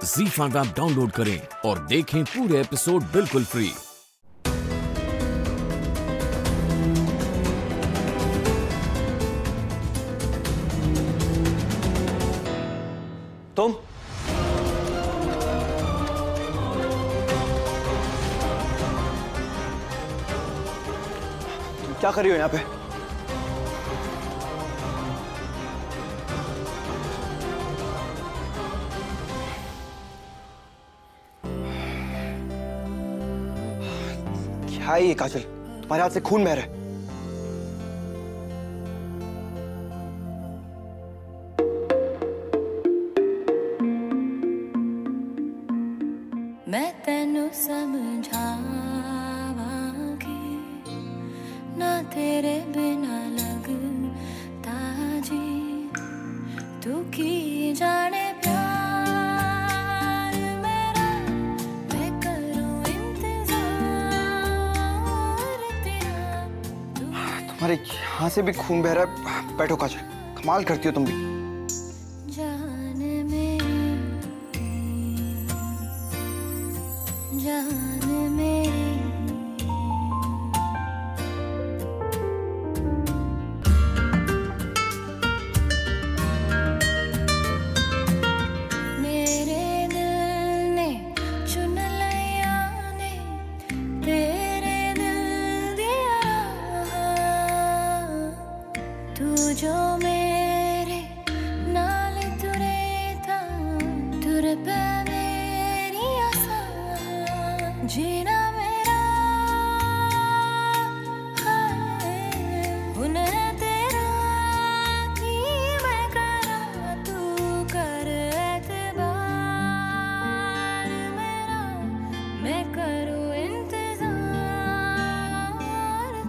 ZEE5 app download करें और देखें पूरे एपिसोड बिल्कुल फ्री। तुम क्या कर रही हो यहाँ पे? क्या है ये काजल? तुम्हारे हाथ से खून बह रहा है। मैं तेनू समझावांगी ना तेरे बिना लगता जी, तू की जाने प्यार मेरा, मैं करूं इंतजार तेरा। तुम्हारे यहाँ से भी खून बह रहा है। बैठो काजल, कमाल करती हो तुम भी। जान मेरी, जान मेरी, मेरे दिल ने चुन लिया ने तेरे दिल दिया राह, तू जो मेरे नाल तुरे था, तुर पे मेरी आसा, जीना मेरा है हुन है तेरा, की मैं करा तू कर एतबार मेरा, मैं करूं इंतजार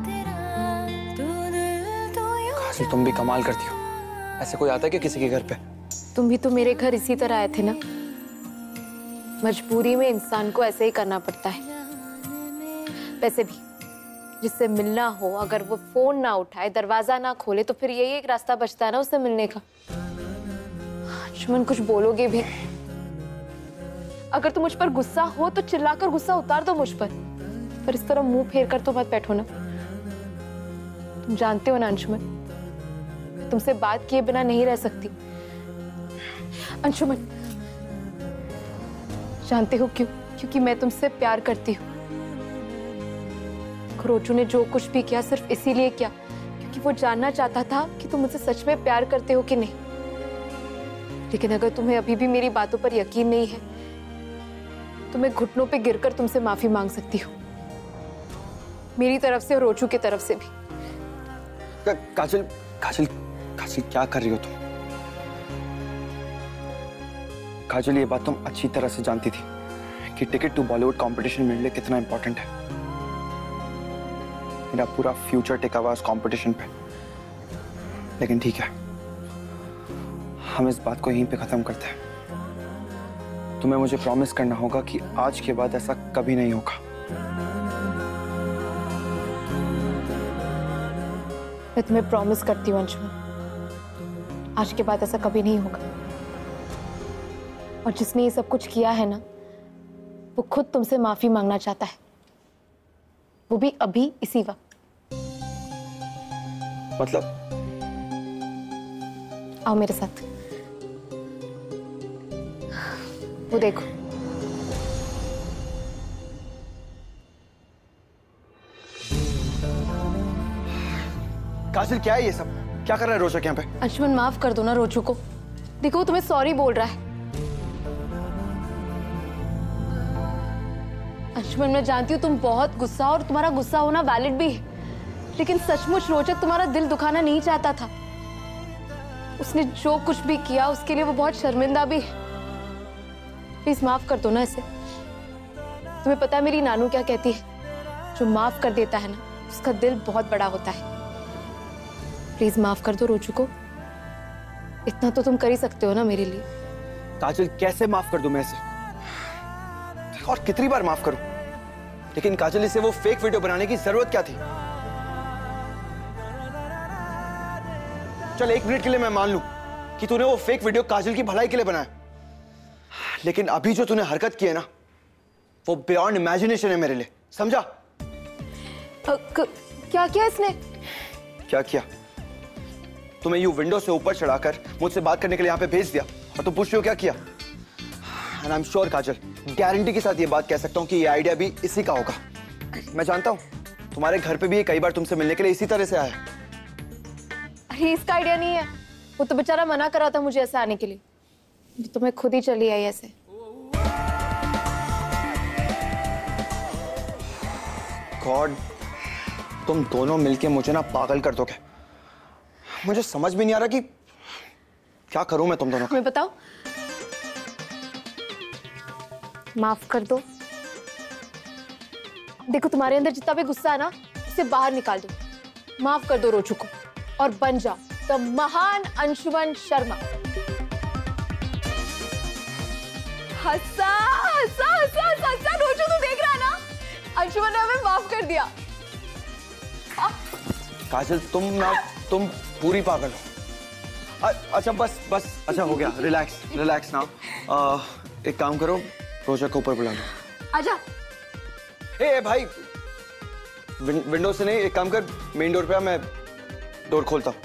तेरा, तू दिल तू यूं। काजल तुम भी कमाल करती हो। ऐसे कोई आता है क्या किसी के घर पे? तुम भी तो मेरे घर इसी तरह आए थे ना। मजबूरी में इंसान को ऐसे ही करना पड़ता है। वैसे भी जिससे मिलना हो, अगर वो फोन ना उठाए, दरवाजा ना खोले, तो फिर यही एक रास्ता बचता है ना उससे मिलने का। अंशुमन कुछ बोलोगे भी? अगर तुम मुझ पर गुस्सा हो तो चिल्लाकर गुस्सा उतार दो मुझ पर इस तरह मुंह फेर कर तो मत बैठो ना। तुम जानते हो ना अंशुमन, मैं तुमसे बात किए बिना नहीं रह सकती। अंशुमन, जानते हो क्यों? क्योंकि मैं तुमसे प्यार करती हूँ। रोजू ने जो कुछ भी किया सिर्फ इसीलिए किया क्योंकि वो जानना चाहता था कि तुम मुझसे सच में प्यार करते हो कि नहीं। लेकिन अगर तुम्हें अभी भी मेरी बातों पर यकीन नहीं है तो मैं घुटनों पे गिरकर तुमसे माफी मांग सकती हूँ, मेरी तरफ से और रोजू की तरफ से भी। काजल काजल काजल क्या कर रही हो तुम? काजल ये बात तुम अच्छी तरह से जानती थी कि टिकट टू बॉलीवुड कंपटीशन मेरे लिए कितना इंपॉर्टेंट है। मेरा पूरा फ्यूचर टिका हुआ उस कंपटीशन पे। लेकिन ठीक है, हम इस बात को यहीं पे खत्म करते हैं। तुम्हें मुझे प्रॉमिस करना होगा कि आज के बाद ऐसा कभी नहीं होगा। मैं तुम्हें प्रॉमिस करती हूँ अंशुमन, आज के बाद ऐसा कभी नहीं होगा। और जिसने ये सब कुछ किया है ना, वो खुद तुमसे माफी मांगना चाहता है, वो भी अभी इसी वक्त। मतलब? आओ मेरे साथ, वो देखो। काजल क्या है ये सब? क्या कर रहा है रोशक यहाँ पे? अंशुमन माफ कर दो ना रोजू को। देखो वो तुम्हें सॉरी बोल रहा है। अंशुमन मैं जानती हूँ तुम बहुत गुस्सा, और तुम्हारा गुस्सा होना वैलिड भी है, लेकिन सचमुच रोचक तुम्हारा दिल दुखाना नहीं चाहता था। उसने जो कुछ भी किया उसके लिए वो बहुत शर्मिंदा भी है। प्लीज माफ कर दो ना इसे। तुम्हें पता है मेरी नानू क्या कहती है? जो माफ कर देता है ना उसका दिल बहुत बड़ा होता है। प्लीज माफ कर दो रोजू को, इतना तो तुम कर ही सकते हो ना मेरे लिए। काजल कैसे माफ कर दूं मैं इसे? और कितनी बार माफ करूं? लेकिन काजल इसे वो फेक वीडियो बनाने की जरूरत क्या थी? चल 1 मिनट के लिए मैं मान लूं कि तूने वो फेक वीडियो काजल की भलाई के लिए बनाया, लेकिन अभी जो तूने हरकत की है ना, वो बियॉन्ड इमेजिनेशन है मेरे लिए, समझा? क्या किया इसने? क्या किया? तुम्हें यूं विंडो से ऊपर चढ़ाकर मुझसे बात करने के लिए यहाँ पे भेज दिया, और तुम पूछ रही हो क्या किया? And I am sure Kajal, guarantee के साथ ये बात कह सकता हूँ कि ये आइडिया भी इसी का होगा। मैं जानता हूँ तुम्हारे घर पे भी ये कई बार तुमसे मिलने के लिए इसी तरह से आया है। अरे इसका आइडिया नहीं है, वो तो बेचारा मना कर रहा था मुझे ऐसे आने के लिए, तो मैं खुद ही चली आई ऐसे। गॉड, तुम दोनों मिलके मुझे ना पागल कर दोगे। मुझे समझ भी नहीं आ रहा कि क्या करूं मैं तुम दोनों का। मैं बताओ, माफ कर दो। देखो तुम्हारे अंदर जितना भी गुस्सा है ना, उसे बाहर निकाल दो। माफ कर दो रोचू को और बन जाओ द महान अंशुमन शर्मा। हंसा हंसा हंसा हंसा, रोचू तू देख रहा है ना, अंशुमन ने हमें माफ कर दिया। काजल तुम पूरी पागल हो। अच्छा बस बस, अच्छा हो गया, रिलैक्स रिलैक्स नाउ। एक काम करो, रोजा को ऊपर बुला लो। आजा। ए भाई, विंडो से नहीं, एक काम कर, मेन डोर पे आ, मैं डोर खोलता हूँ।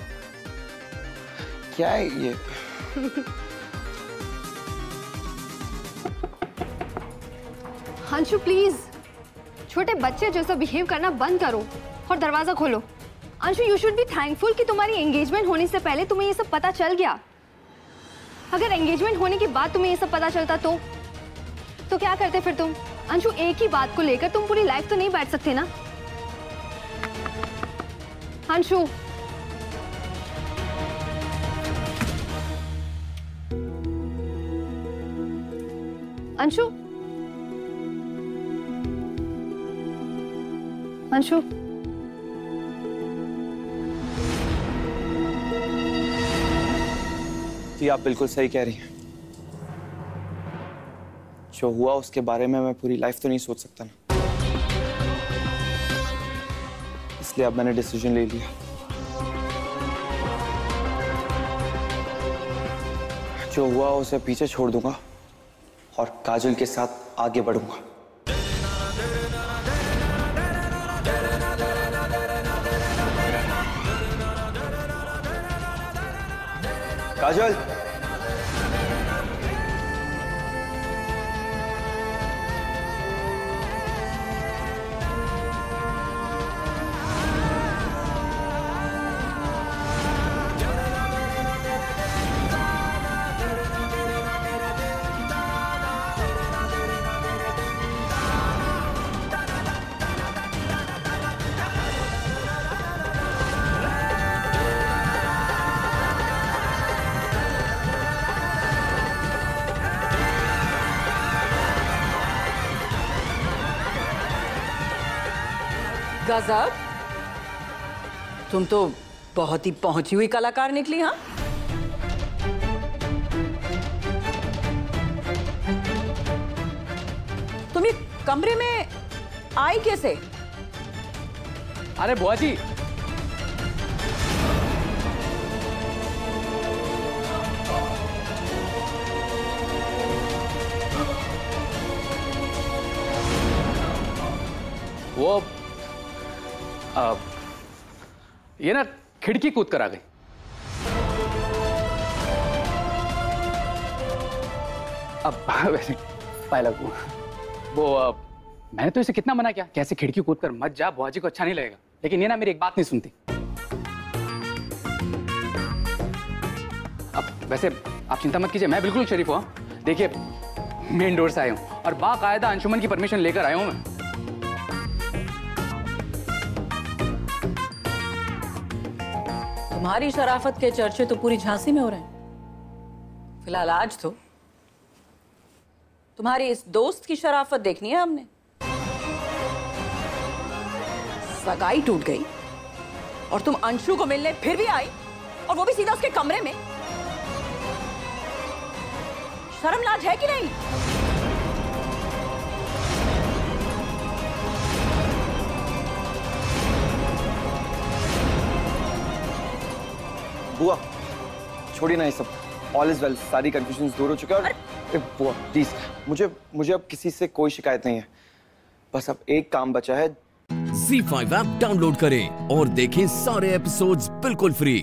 क्या है ये? अंशु प्लीज, छोटे बच्चे जैसा बिहेव करना बंद करो और दरवाजा खोलो। Anshu, you should be thankful कि तुम्हारी एंगेजमेंट होने से पहले तुम्हें ये सब पता चल गया। अगर एंगेजमेंट होने के बाद तुम्हें ये सब पता चलता तो क्या करते फिर तुम? अंशु, एक ही बात को लेकर तुम पूरी लाइफ तो नहीं बैठ सकते ना। अंशु, अंशु, अंशु, जी आप बिल्कुल सही कह रही हैं। जो हुआ उसके बारे में मैं पूरी लाइफ तो नहीं सोच सकता ना, इसलिए अब मैंने डिसीजन ले लिया। जो हुआ उसे पीछे छोड़ दूंगा और काजल के साथ आगे बढ़ूंगा। काजल, गजब, तुम तो बहुत ही पहुंची हुई कलाकार निकली। हाँ, तुम ये कमरे में आई कैसे? अरे बुआ जी, वो ये ना खिड़की कूद कर आ गई। अब वैसे पहला वो मैंने तो इसे कितना मना किया, कैसे खिड़की कूद कर मत जा, बुआ जी को अच्छा नहीं लगेगा, लेकिन ये ना मेरी एक बात नहीं सुनती। अब वैसे आप चिंता मत कीजिए, मैं बिल्कुल शरीफ हूँ। देखिए, मेन डोर से आया हूँ और बाकायदा अंशुमन की परमिशन लेकर आया हूँ मैं। तुम्हारी शराफत के चर्चे तो पूरी झांसी में हो रहे हैं। फिलहाल आज तो तुम्हारी इस दोस्त की शराफत देखनी है हमने। सगाई टूट गई और तुम अंशु को मिलने फिर भी आई, और वो भी सीधा उसके कमरे में। शर्म लाज है कि नहीं? बुआ छोड़िए ना ये सब, ऑल इज वेल, सारी कंफ्यूजन दूर हो चुका है। बुआ प्लीज, मुझे अब किसी से कोई शिकायत नहीं है। बस अब एक काम बचा है। ZEE5 ऐप डाउनलोड करें और देखें सारे एपिसोड्स बिल्कुल फ्री।